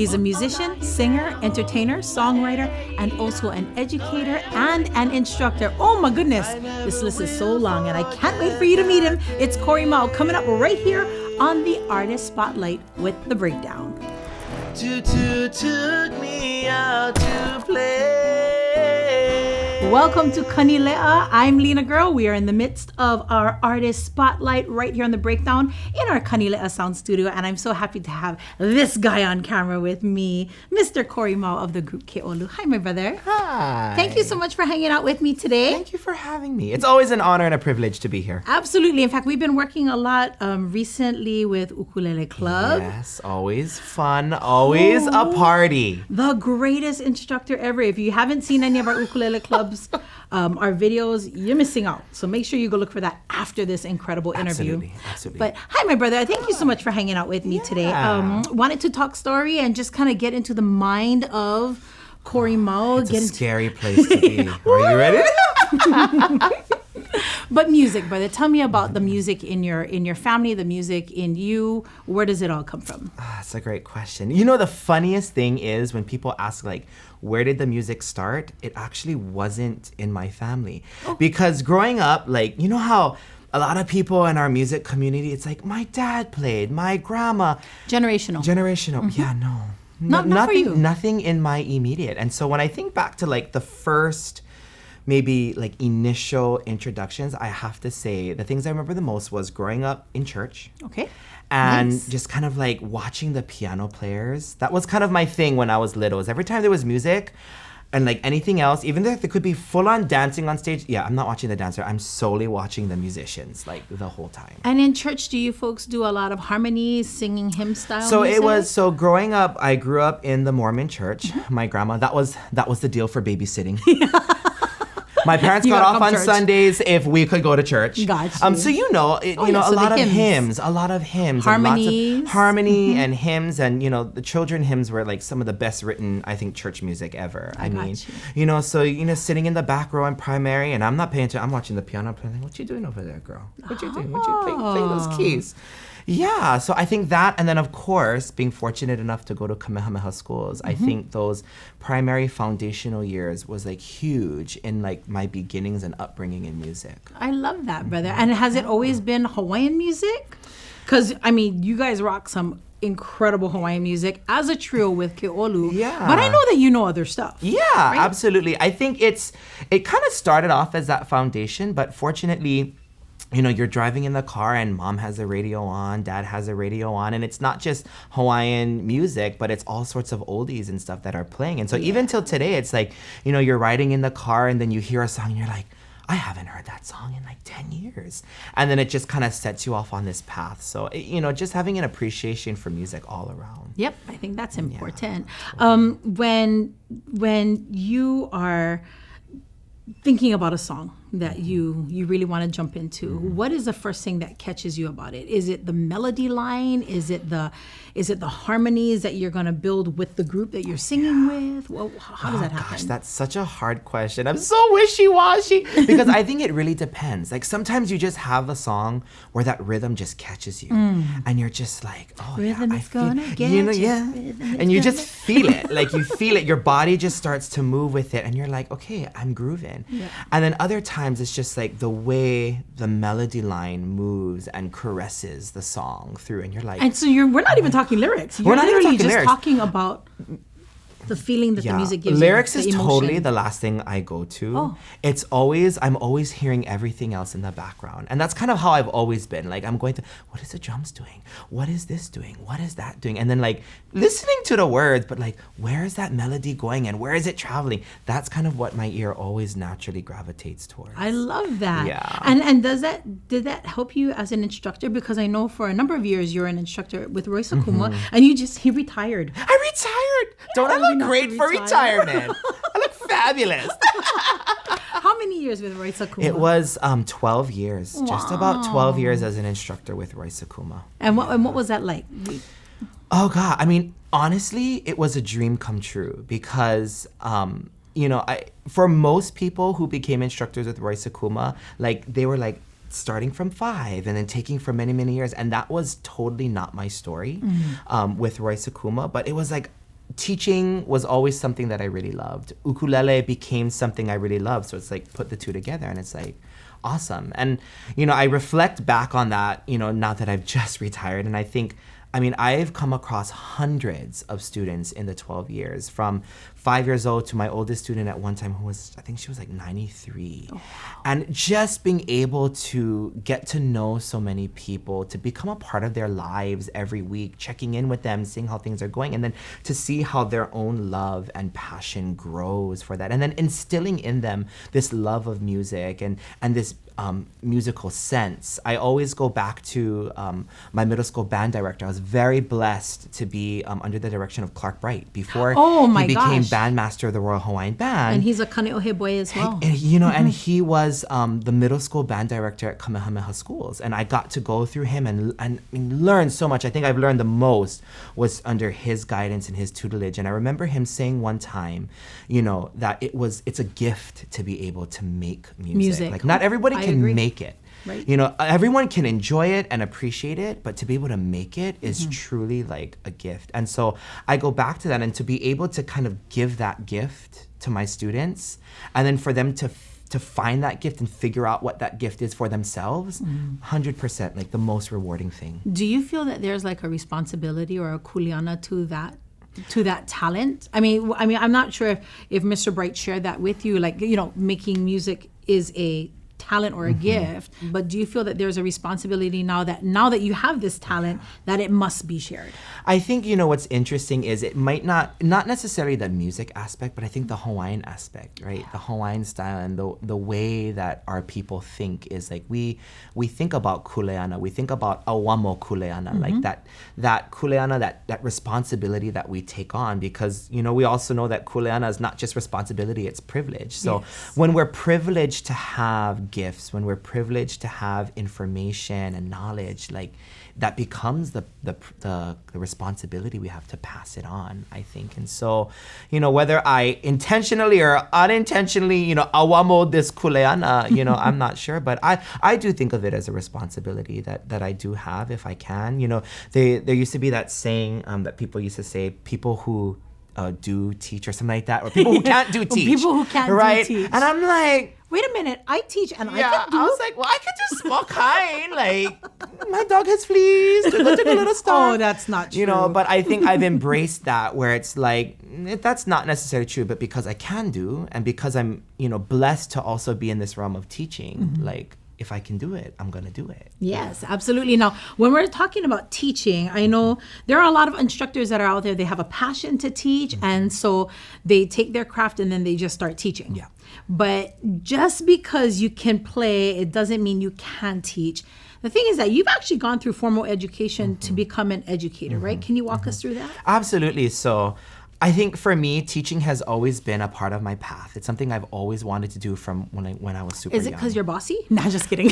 He's a musician, singer, entertainer, songwriter, and also an educator and an instructor. Oh my goodness, this list is so long and I can't wait for you to meet him. It's Cory Mau coming up right here on the Artist Spotlight with The Breakdown. Tutu took me out to play. Welcome to Kanilea. I'm Lina Girl. We are in the midst of our Artist Spotlight right here on The Breakdown in our Kanilea Sound Studio. And I'm so happy to have this guy on camera with me, Mr. Cory Mau of the group Keʻolu. Hi, my brother. Hi. Thank you so much for hanging out with me today. Thank you for having me. It's always an honor and a privilege to be here. Absolutely. In fact, we've been working a lot recently with Ukulele Club. Yes, always fun, always a party. The greatest instructor ever. If you haven't seen any of our Ukulele Clubs, our videos, you're missing out. So make sure you go look for that after this incredible interview. Absolutely. But hi, my brother. Thank you so much for hanging out with me today. Wanted to talk story and just kind of get into the mind of Cory Mau. It's a scary place to be. Are you ready? But music, brother. Tell me about the music in your family, the music in you. Where does it all come from? That's a great question. You know, the funniest thing is when people ask, like, where did the music start? It actually wasn't in my family. Because growing up, like, you know how a lot of people in our music community, it's like, my dad played, my grandma. Generational. Mm-hmm. Yeah, no. Not for you. Nothing in my immediate. And so when I think back to, like, the first maybe like initial introductions, I have to say the things I remember the most was growing up in church. Okay. And nice. Just kind of like watching the piano players. That was kind of my thing when I was little. Is every time there was music and like anything else, even though there could be full on dancing on stage, yeah, I'm not watching the dancer. I'm solely watching the musicians like the whole time. And in church, do you folks do a lot of harmonies, singing hymn style So music? Growing up, I grew up in the Mormon church. My grandma, that was the deal for babysitting. My parents got off on Sundays if we could go to church. Gotcha. So a lot of hymns. Harmonies. Harmony and hymns, and the children hymns were like some of the best written, I think, church music ever. Sitting in the back row in primary, and I'm not paying attention. I'm watching the piano playing. What you doing over there, girl? What you doing? What you playing those keys? Yeah, so I think that, and then of course, being fortunate enough to go to Kamehameha schools, I think those primary foundational years was like huge in like my beginnings and upbringing in music. I love that, brother. And has it always been Hawaiian music? Because, I mean, you guys rock some incredible Hawaiian music as a trio with Keʻolu. Yeah. But I know that you know other stuff. Yeah, right? Absolutely. I think it kind of started off as that foundation, but fortunately, you're driving in the car and mom has a radio on, dad has a radio on, and it's not just Hawaiian music, but it's all sorts of oldies and stuff that are playing. And so even till today, it's like, you're riding in the car and then you hear a song and you're like, I haven't heard that song in like 10 years. And then it just kind of sets you off on this path. So, just having an appreciation for music all around. Yep, I think that's important. Yeah. When you are thinking about a song that you really want to jump into, what is the first thing that catches you about it? Is it the melody line? Is it the harmonies that you're going to build with the group that you're singing with? Well, how does that happen? Gosh, that's such a hard question. I'm so wishy-washy because I think it really depends. Like sometimes you just have a song where that rhythm just catches you and you're just like, oh rhythm yeah, is gonna get you. And you just feel it. Like you feel it. Your body just starts to move with it and you're like, okay, I'm grooving. Yeah. And then other times it's just like the way the melody line moves and caresses the song through, and you're like, and so we're not even talking lyrics. We're not even talking lyrics. Talking about the feeling that the music gives lyrics you. Lyrics is totally the last thing I go to. It's always, I'm always hearing everything else in the background. And that's kind of how I've always been. Like I'm going to, what is the drums doing? What is this doing? What is that doing? And then like listening to the words, but like, where is that melody going and where is it traveling? That's kind of what my ear always naturally gravitates towards. I love that. Yeah. And did that help you as an instructor? Because I know for a number of years you're an instructor with Roy Sakuma, and he retired. I retired. Don't I look great for retirement? I look fabulous. How many years with Roy Sakuma? It was 12 years. Wow. Just about 12 years as an instructor with Roy Sakuma. And what was that like? Oh God, I mean, honestly, it was a dream come true because for most people who became instructors with Roy Sakuma, like they were like starting from 5 and then taking for many, many years. And that was totally not my story with Roy Sakuma, but it was like teaching was always something that I really loved. Ukulele became something I really loved. So it's like put the two together and it's like awesome. And, I reflect back on that, now that I've just retired. And I think, I've come across hundreds of students in the 12 years, from 5 years old to my oldest student at one time I think she was like 93. Oh, wow. And just being able to get to know so many people, to become a part of their lives every week, checking in with them, seeing how things are going, and then to see how their own love and passion grows for that. And then instilling in them this love of music and this musical sense. I always go back to my middle school band director. I was very blessed to be under the direction of Clarke before he became Bandmaster of the Royal Hawaiian Band. And he's a Kaneohe boy as well. And he was the middle school band director at Kamehameha schools. And I got to go through him and learn so much. I think I've learned the most was under his guidance and his tutelage. And I remember him saying one time, that it's a gift to be able to make music. Like not everybody can make it. Right. Everyone can enjoy it and appreciate it, but to be able to make it is truly like a gift. And so I go back to that, and to be able to kind of give that gift to my students, and then for them to find that gift and figure out what that gift is for themselves, 100% like the most rewarding thing. Do you feel that there's like a responsibility or a kuleana to that talent? I'm not sure if Mr. Bright shared that with you, like, making music is a talent or a gift, but do you feel that there's a responsibility now that you have this talent, that it must be shared? I think, what's interesting is it might not necessarily the music aspect, but I think the Hawaiian aspect, right? The Hawaiian style and the way that our people think is like, we think about kuleana, we think about awamo kuleana, like that kuleana, that responsibility that we take on, because, we also know that kuleana is not just responsibility, it's privilege. So when we're privileged to have gifts, when we're privileged to have information and knowledge, like that becomes the responsibility we have to pass it on, I think. And so, whether I intentionally or unintentionally, awamo this kuleana, I'm not sure, but I do think of it as a responsibility that I do have if I can. There used to be that saying that people used to say, people who do teach or something like that, or people who can't do teach. People who can't do teach. And I'm like, wait a minute, I teach and I can do. I was like, well, I can do small kind. Like, my dog has fleas. Let's take a little star. Oh, that's not true. But I think I've embraced that, where it's like, that's not necessarily true, but because I can do, and because I'm, blessed to also be in this realm of teaching, like, if I can do it, I'm going to do it. Yes, absolutely. Now, when we're talking about teaching, I know there are a lot of instructors that are out there. They have a passion to teach, and so they take their craft and then they just start teaching. Yeah. But just because you can play, it doesn't mean you can teach. The thing is that you've actually gone through formal education to become an educator, right? Can you walk us through that? Absolutely. So I think for me, teaching has always been a part of my path. It's something I've always wanted to do from when I was super young. Is it because you're bossy? Nah, just kidding.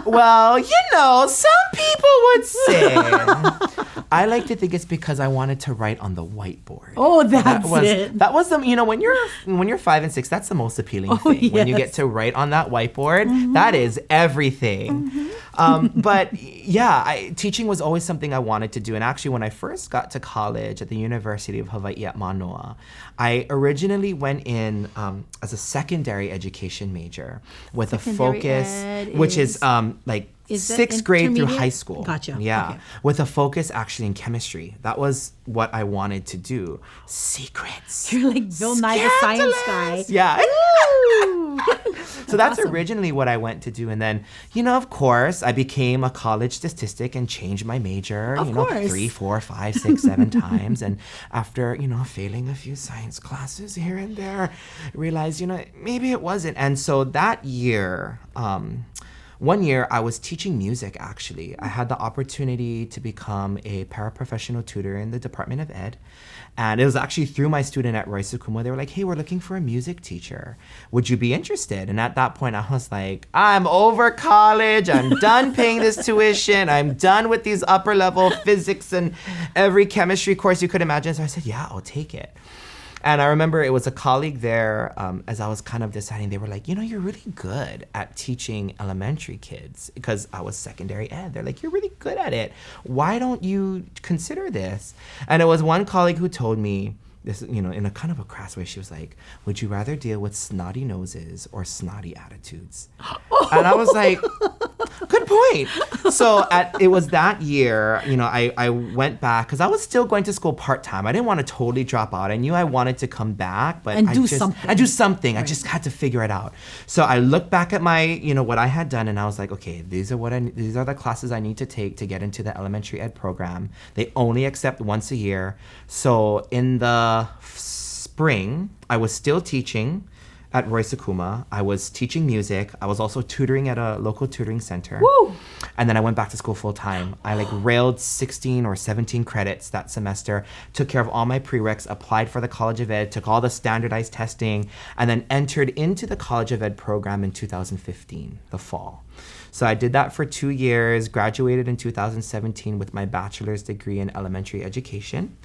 Well, some people would say. I like to think it's because I wanted to write on the whiteboard. Oh, that's it. That was the, when you're 5 and 6, that's the most appealing thing. Yes. When you get to write on that whiteboard, that is everything. But yeah, teaching was always something I wanted to do. And actually, when I first got to college at the University of Hawaii at Mānoa, I originally went in as a secondary education major with a focus, which is like sixth grade through high school. Gotcha. Yeah. Okay. With a focus actually in chemistry. That was what I wanted to do. Secrets. You're like Bill Nye the Science Guy. Yeah. So that's awesome. Originally what I went to do. And then, of course, I became a college statistic and changed my major, of course. 3, 4, 5, 6, 7 times. And after, failing a few science classes here and there, realized, maybe it wasn't. And so that year, one year I was teaching music, actually. I had the opportunity to become a paraprofessional tutor in the Department of Ed. And it was actually through my student at Roy Sakuma. They were like, hey, we're looking for a music teacher. Would you be interested? And at that point, I was like, I'm over college. I'm done paying this tuition. I'm done with these upper level physics and every chemistry course you could imagine. So I said, yeah, I'll take it. And I remember it was a colleague there, as I was kind of deciding, they were like, you're really good at teaching elementary kids, because I was secondary ed. They're like, you're really good at it. Why don't you consider this? And it was one colleague who told me this, in a kind of a crass way. She was like, would you rather deal with snotty noses or snotty attitudes? And I was like, good point. So it was that year, I went back because I was still going to school part-time. I didn't want to totally drop out. I knew I wanted to come back, but do something. Right. I just had to figure it out. So I looked back at my, what I had done, and I was like, okay, these are the classes I need to take to get into the elementary ed program. They only accept once a year. So in the spring, I was still teaching at Roy Sakuma. I was teaching music. I was also tutoring at a local tutoring center. Woo! And then I went back to school full time. I railed 16 or 17 credits that semester, took care of all my prereqs, applied for the College of Ed, took all the standardized testing, and then entered into the College of Ed program in 2015, the fall. So I did that for 2 years, graduated in 2017 with my bachelor's degree in elementary education,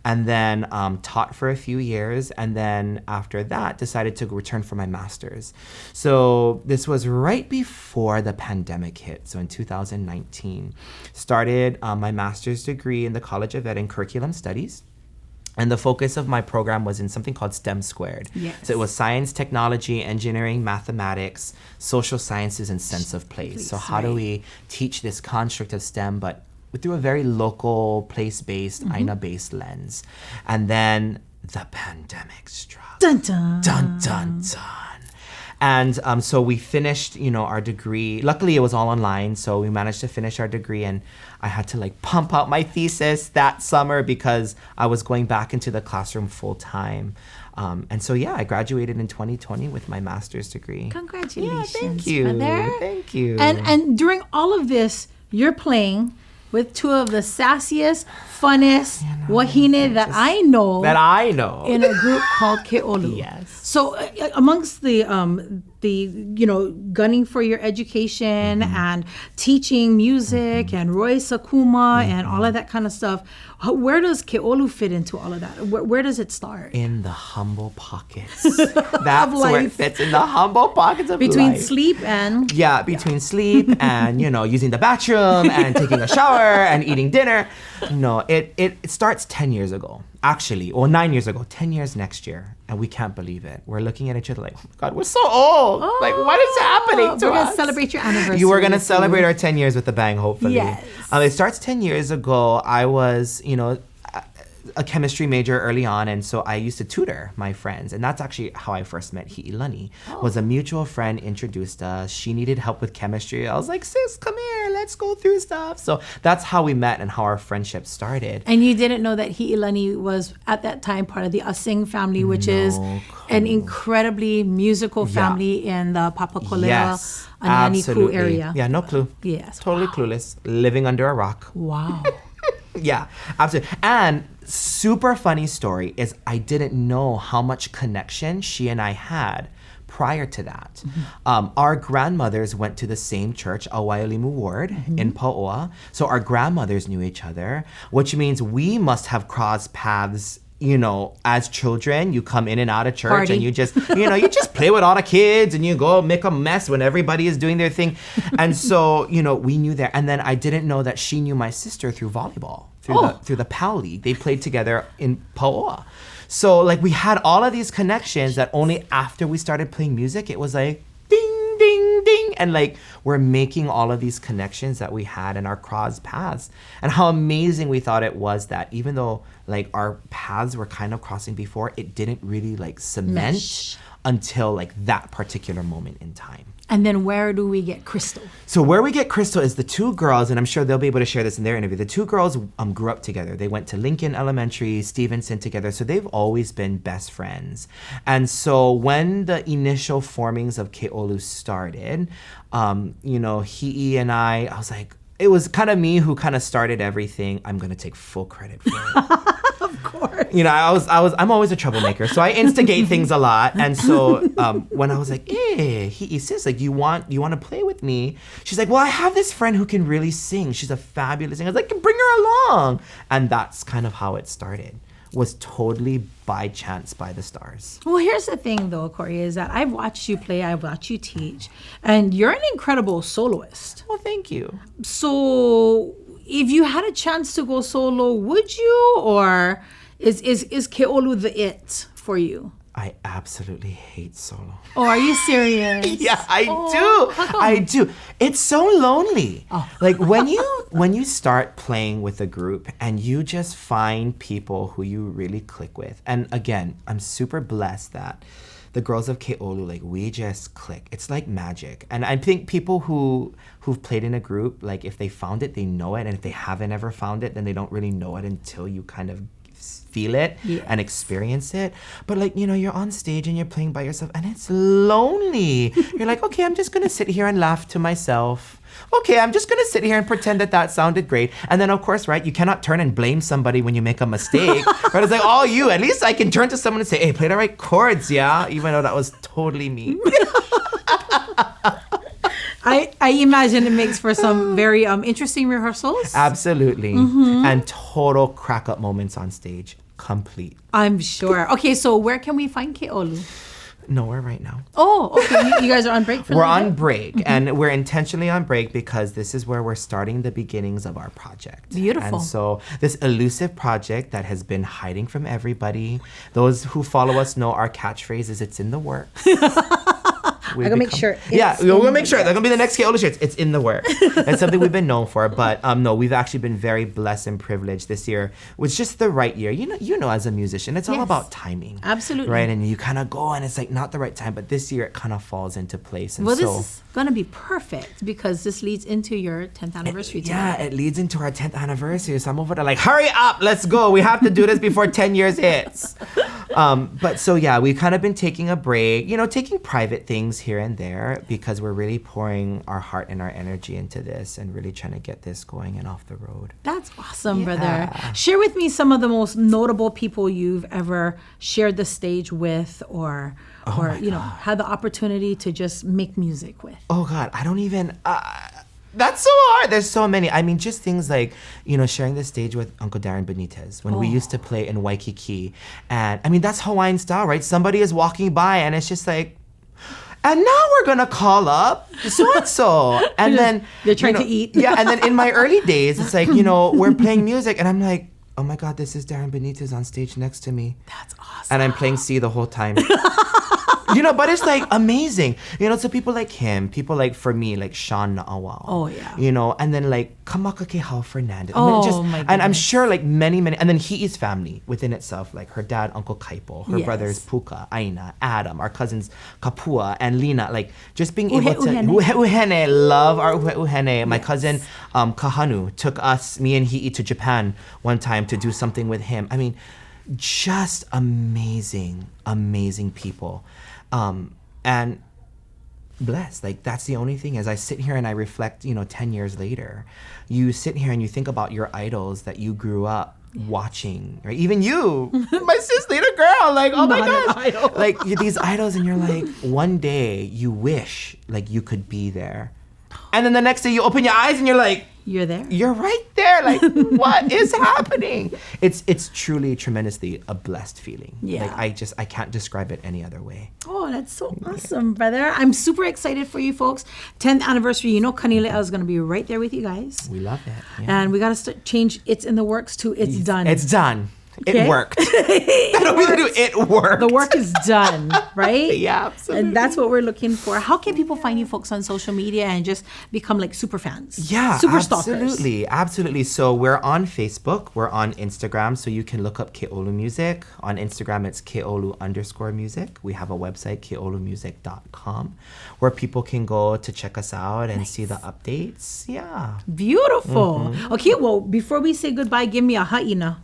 and then taught for a few years, and then after that decided to return for my master's. So this was right before the pandemic hit, so in 2019. Started my master's degree in the College of Ed in Curriculum Studies. And the focus of my program was in something called STEM squared. Yes. So it was science, technology, engineering, mathematics, social sciences, and sense of place. So how do we teach this construct of STEM, but through a very local, place-based, Aina-based lens? And then the pandemic struck. Dun, dun. Dun, dun, dun. And so we finished, our degree. Luckily, it was all online, so we managed to finish our degree. And I had to pump out my thesis that summer because I was going back into the classroom full time. And so, I graduated in 2020 with my master's degree. Congratulations, Yeah, thank you. brother. Thank you. And during all of this, you're playing with two of the sassiest, funnest ʻUheʻuhene that I know. In a group called Keʻolu. Yes. So amongst the gunning for your education and teaching music and Roy Sakuma and all of that kind of stuff, where does Keʻolu fit into all of that? Where does it start? In the humble pockets. That's where it fits, in the humble pockets of between life. Sleep and... Yeah, between sleep and, using the bathroom and taking a shower and eating dinner. No, it starts 10 years ago, actually, or 9 years ago, 10 years next year. And we can't believe it. We're looking at each other like, oh my God, we're so old. What is happening to us? We're going to celebrate your anniversary. You were going to celebrate our 10 years with a bang, hopefully. Yes. It starts 10 years ago. I was, a chemistry major early on, and so I used to tutor my friends, and that's actually how I first met Hiʻilani. Was a mutual friend introduced us. She needed help with chemistry. I was like, sis, come here, let's go through stuff. So that's how we met and how our friendship started. And you didn't know that Hiʻilani was at that time part of the Asing family, which is an incredibly musical family in the Papakolea, Ananiku area. Yeah, no clue. Yes. Totally clueless, living under a rock. Wow. Yeah, absolutely. And super funny story is I didn't know how much connection she and I had prior to that. Our grandmothers went to the same church, Awaialimu Ward in Pauoa. So our grandmothers knew each other, which means we must have crossed paths. As children, you come in and out of church and you just, you just play with all the kids and you go make a mess when everybody is doing their thing. And so, we knew there. And then I didn't know that she knew my sister through volleyball, through the PAL League. They played together in Pauoa. So we had all of these connections that only after we started playing music, it was like, ding, ding, ding. And we're making all of these connections that we had in our crossed paths. And how amazing we thought it was that even though our paths were kind of crossing before, it didn't really cement until that particular moment in time. And then where do we get Krystal? So where we get Krystal is the two girls, and I'm sure they'll be able to share this in their interview. The two girls grew up together. They went to Lincoln Elementary, Stevenson together. So they've always been best friends. And so when the initial formings of Keʻolu started, Hi'i and I was like, it was kind of me who kind of started everything. I'm going to take full credit for it. Of course. I'm always a troublemaker, so I instigate things a lot. And so when I was like, hey, sis, you want to play with me? She's like, well, I have this friend who can really sing. She's a fabulous singer. I was like, bring her along. And that's kind of how it started. was totally by chance by the stars. Well, here's the thing, though, Cory, is that I've watched you play, I've watched you teach, and you're an incredible soloist. Well, thank you. So, if you had a chance to go solo, would you, or is Keʻolu the it for you? I absolutely hate solo. Oh, are you serious? Yeah, I How do. come? I do. It's so lonely. Like when you start playing with a group and you just find people who you really click with. And again, I'm super blessed that the girls of Keʻolu, like we just click. It's like magic. And I think people who've played in a group, like if they found it, they know it. And if they haven't ever found it, then they don't really know it until you kind of feel it and experience it. But like, you're on stage and you're playing by yourself and it's lonely. You're like, okay, I'm just gonna sit here and laugh to myself. Okay, I'm just gonna sit here and pretend that sounded great. And then of course, right, you cannot turn and blame somebody when you make a mistake. Right? It's like, all you. At least I can turn to someone and say, hey, play the right chords, yeah? Even though that was totally me. I imagine it makes for some very interesting rehearsals. Absolutely. And total crack up moments on stage. Complete. I'm sure. Okay, so where can we find Keʻolu? Nowhere right now. Oh, okay. You guys are on break for a We're little on bit? break, and we're intentionally on break because this is where we're starting the beginnings of our project. Beautiful. And so this elusive project that has been hiding from everybody, those who follow us know our catchphrase is "It's in the works." I'm gonna make sure. We're gonna make sure. That's gonna be the next Keʻolu shirts. It's in the works. It's something we've been known for, but no, we've actually been very blessed and privileged this year. It was just the right year. You know, as a musician, it's all about timing. Absolutely. Right, and you kind of go, and it's like not the right time, but this year it kind of falls into place. And Well, this is gonna be perfect because this leads into your 10th anniversary. Yeah, it leads into our 10th anniversary. So I'm over there like, hurry up, let's go. We have to do this before 10 years hits. But so yeah, we've kind of been taking a break, taking private things here and there because we're really pouring our heart and our energy into this and really trying to get this going and off the road. That's awesome, brother. Share with me some of the most notable people you've ever shared the stage with or had the opportunity to just make music with. Oh God, I don't even... That's so hard. There's so many. I mean, just things like, sharing the stage with Uncle Darren Benitez when we used to play in Waikiki. And I mean, that's Hawaiian style, right? Somebody is walking by and it's just like, and now we're going to call up so-and-so. And then... They're trying to eat. Yeah, and then in my early days, it's like, we're playing music and I'm like, oh my God, this is Darren Benitez on stage next to me. That's awesome. And I'm playing C the whole time. But it's like amazing. So people like him, people like, for me, like Sean Na'awao. Oh, yeah. And then like Kamakakehau Fernandez. Oh, my goodness. And I'm sure like many, and then Hi'i's family within itself, like her dad, Uncle Kaipo, her Yes. brothers Puka, Aina, Adam, our cousins Kapua and Lina, like just being able to... ʻUheʻuhene. ʻUheʻuhene, love our ʻUheʻuhene. My cousin Kahanu took me and Hi'i to Japan one time to do something with him. I mean, just amazing people. And blessed. Like that's the only thing. As I sit here and I reflect, 10 years later, you sit here and you think about your idols that you grew up watching, right? Even you, my sis, little girl, like, oh my gosh. Like these idols and you're like, one day you wish like you could be there. And then the next day you open your eyes and you're like, You're there. You're right there. Like, what is happening? It's truly tremendously a blessed feeling. Yeah. Like I can't describe it any other way. Oh, that's so awesome, brother. I'm super excited for you folks. 10th anniversary. Kanilea is going to be right there with you guys. We love it. Yeah. And we got to change It's in the Works to It's Done. It's done. Okay. It worked. I don't mean to do it worked. The work is done, right? Yeah, absolutely. And that's what we're looking for. How can people find you folks on social media and just become like super fans? Yeah, super stalkers. Absolutely. So we're on Facebook. We're on Instagram. So you can look up Keʻolu Music. On Instagram, it's Keʻolu_music. We have a website, keʻolumusic.com, where people can go to check us out and see the updates. Yeah. Beautiful. Okay, well, before we say goodbye, give me a ha'ina.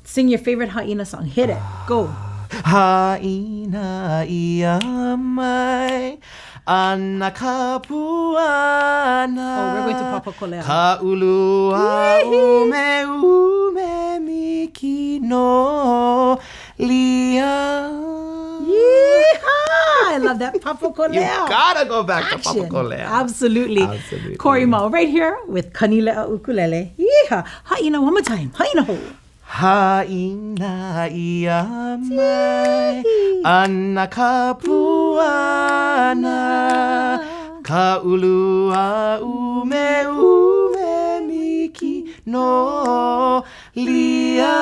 Sing your favorite ha'ina song. Hit it. Go. Ha'ina ia mai ana kapuana. Oh, we're going to Papa Kolea. Ka'ulua ume miki no lia. Yeehaw! I love that Papa Kolea. You gotta go back to Papa Action. Kolea. Absolutely. Cory Mau right here with Kanilea Ukulele. Yeehaw. Ha'ina one more time. Ha'ina ho. Ha'ina ia mai, ana ka puana, ka ulu a ume miki no lia.